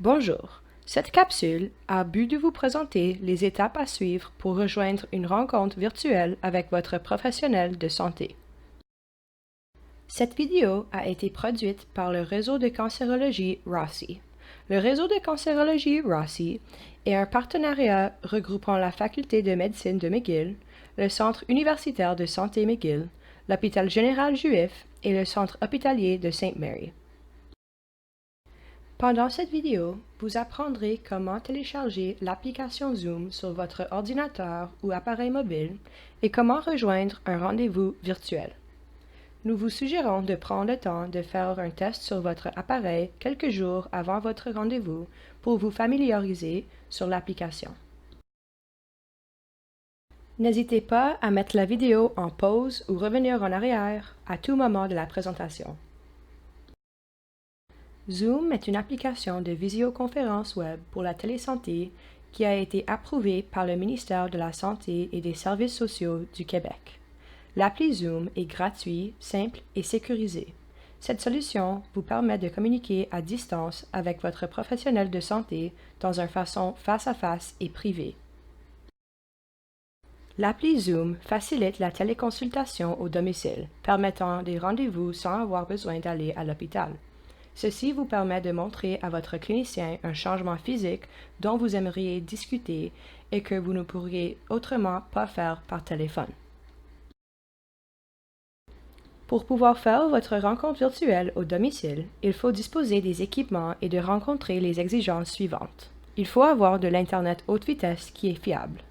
Bonjour, cette capsule a but de vous présenter les étapes à suivre pour rejoindre une rencontre virtuelle avec votre professionnel de santé. Cette vidéo a été produite par le réseau de cancérologie Rossi. Le réseau de cancérologie Rossi est un partenariat regroupant la Faculté de médecine de McGill, le Centre universitaire de santé McGill, l'Hôpital général juif et le Centre hospitalier de Saint Mary. Pendant cette vidéo, vous apprendrez comment télécharger l'application Zoom sur votre ordinateur ou appareil mobile et comment rejoindre un rendez-vous virtuel. Nous vous suggérons de prendre le temps de faire un test sur votre appareil quelques jours avant votre rendez-vous pour vous familiariser sur l'application. N'hésitez pas à mettre la vidéo en pause ou revenir en arrière à tout moment de la présentation. Zoom est une application de visioconférence web pour la télésanté qui a été approuvée par le ministère de la Santé et des Services sociaux du Québec. L'appli Zoom est gratuite, simple et sécurisée. Cette solution vous permet de communiquer à distance avec votre professionnel de santé dans une façon face-à-face et privée. L'appli Zoom facilite la téléconsultation au domicile, permettant des rendez-vous sans avoir besoin d'aller à l'hôpital. Ceci vous permet de montrer à votre clinicien un changement physique dont vous aimeriez discuter et que vous ne pourriez autrement pas faire par téléphone. Pour pouvoir faire votre rencontre virtuelle au domicile, il faut disposer des équipements et de rencontrer les exigences suivantes. Il faut avoir de l'Internet haute vitesse qui est fiable.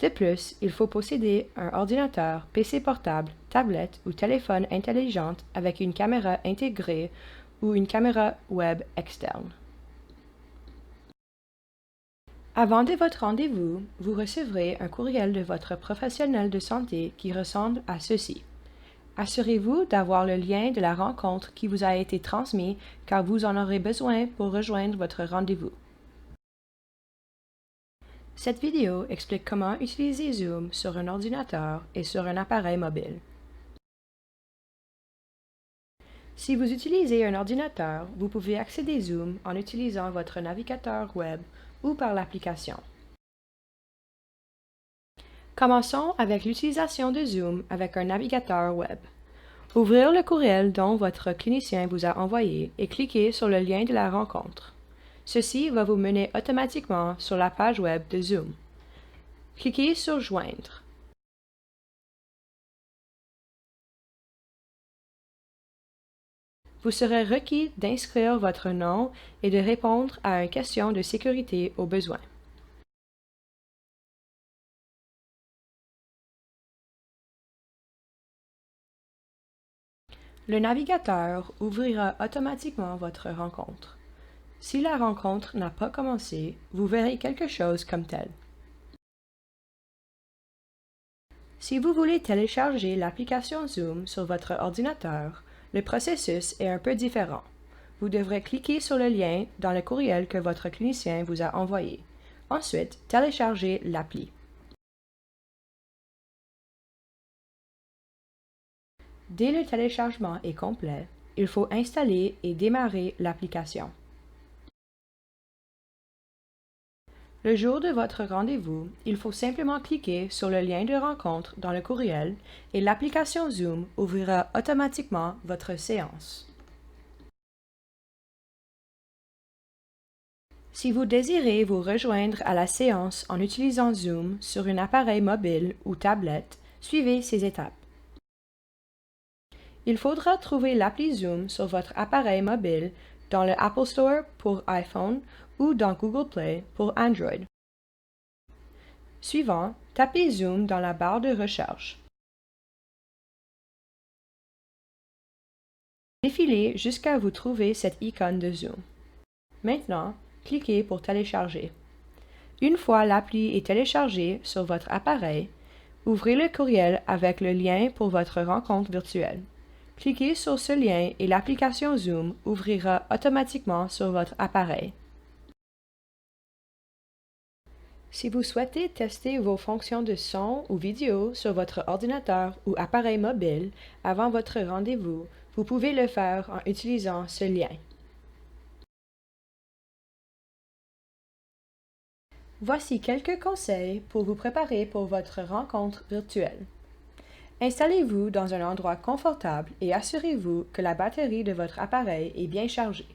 De plus, il faut posséder un ordinateur, PC portable, tablette ou téléphone intelligent avec une caméra intégrée ou une caméra web externe. Avant de votre rendez-vous, vous recevrez un courriel de votre professionnel de santé qui ressemble à ceci. Assurez-vous d'avoir le lien de la rencontre qui vous a été transmis car vous en aurez besoin pour rejoindre votre rendez-vous. Cette vidéo explique comment utiliser Zoom sur un ordinateur et sur un appareil mobile. Si vous utilisez un ordinateur, vous pouvez accéder à Zoom en utilisant votre navigateur web ou par l'application. Commençons avec l'utilisation de Zoom avec un navigateur web. Ouvrez le courriel dont votre clinicien vous a envoyé et cliquez sur le lien de la rencontre. Ceci va vous mener automatiquement sur la page web de Zoom. Cliquez sur Joindre. Vous serez requis d'inscrire votre nom et de répondre à une question de sécurité au besoin. Le navigateur ouvrira automatiquement votre rencontre. Si la rencontre n'a pas commencé, vous verrez quelque chose comme tel. Si vous voulez télécharger l'application Zoom sur votre ordinateur, le processus est un peu différent. Vous devrez cliquer sur le lien dans le courriel que votre clinicien vous a envoyé. Ensuite, téléchargez l'appli. Dès le téléchargement est complet, il faut installer et démarrer l'application. Le jour de votre rendez-vous, il faut simplement cliquer sur le lien de rencontre dans le courriel et l'application Zoom ouvrira automatiquement votre séance. Si vous désirez vous rejoindre à la séance en utilisant Zoom sur un appareil mobile ou tablette, suivez ces étapes. Il faudra trouver l'appli Zoom sur votre appareil mobile dans le Apple Store pour iPhone ou dans Google Play pour Android. Suivant, tapez Zoom dans la barre de recherche. Défilez jusqu'à vous trouver cette icône de Zoom. Maintenant, cliquez pour télécharger. Une fois l'appli est téléchargée sur votre appareil, ouvrez le courriel avec le lien pour votre rencontre virtuelle. Cliquez sur ce lien et l'application Zoom ouvrira automatiquement sur votre appareil. Si vous souhaitez tester vos fonctions de son ou vidéo sur votre ordinateur ou appareil mobile avant votre rendez-vous, vous pouvez le faire en utilisant ce lien. Voici quelques conseils pour vous préparer pour votre rencontre virtuelle. Installez-vous dans un endroit confortable et assurez-vous que la batterie de votre appareil est bien chargée.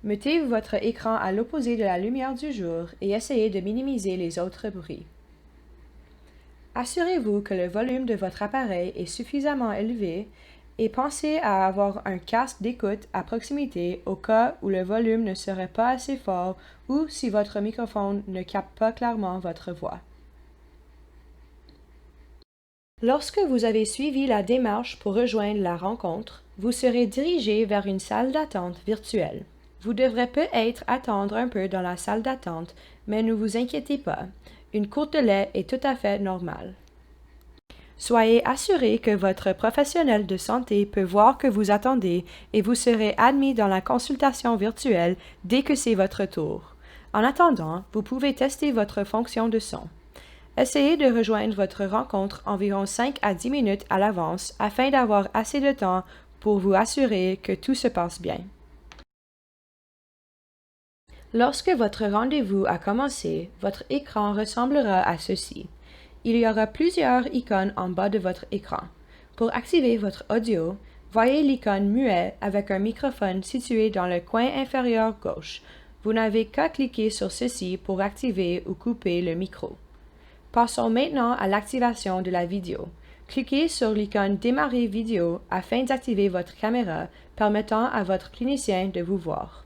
Mettez votre écran à l'opposé de la lumière du jour et essayez de minimiser les autres bruits. Assurez-vous que le volume de votre appareil est suffisamment élevé et pensez à avoir un casque d'écoute à proximité au cas où le volume ne serait pas assez fort ou si votre microphone ne capte pas clairement votre voix. Lorsque vous avez suivi la démarche pour rejoindre la rencontre, vous serez dirigé vers une salle d'attente virtuelle. Vous devrez peut-être attendre un peu dans la salle d'attente, mais ne vous inquiétez pas, une courte délai est tout à fait normale. Soyez assuré que votre professionnel de santé peut voir que vous attendez et vous serez admis dans la consultation virtuelle dès que c'est votre tour. En attendant, vous pouvez tester votre fonction de son. Essayez de rejoindre votre rencontre environ 5 à 10 minutes à l'avance afin d'avoir assez de temps pour vous assurer que tout se passe bien. Lorsque votre rendez-vous a commencé, votre écran ressemblera à ceci. Il y aura plusieurs icônes en bas de votre écran. Pour activer votre audio, voyez l'icône muet avec un microphone situé dans le coin inférieur gauche. Vous n'avez qu'à cliquer sur ceci pour activer ou couper le micro. Passons maintenant à l'activation de la vidéo. Cliquez sur l'icône Démarrer vidéo afin d'activer votre caméra, permettant à votre clinicien de vous voir.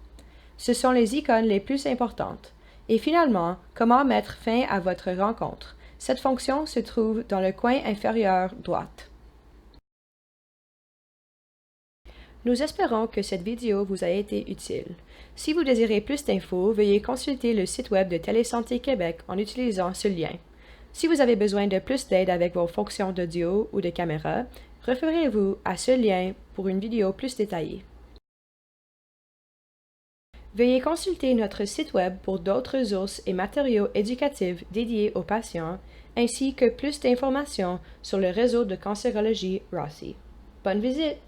Ce sont les icônes les plus importantes. Et finalement, comment mettre fin à votre rencontre. Cette fonction se trouve dans le coin inférieur droite. Nous espérons que cette vidéo vous a été utile. Si vous désirez plus d'infos, veuillez consulter le site web de Télésanté Québec en utilisant ce lien. Si vous avez besoin de plus d'aide avec vos fonctions d'audio ou de caméra, référez-vous à ce lien pour une vidéo plus détaillée. Veuillez consulter notre site web pour d'autres ressources et matériaux éducatifs dédiés aux patients, ainsi que plus d'informations sur le réseau de cancérologie Rossi. Bonne visite!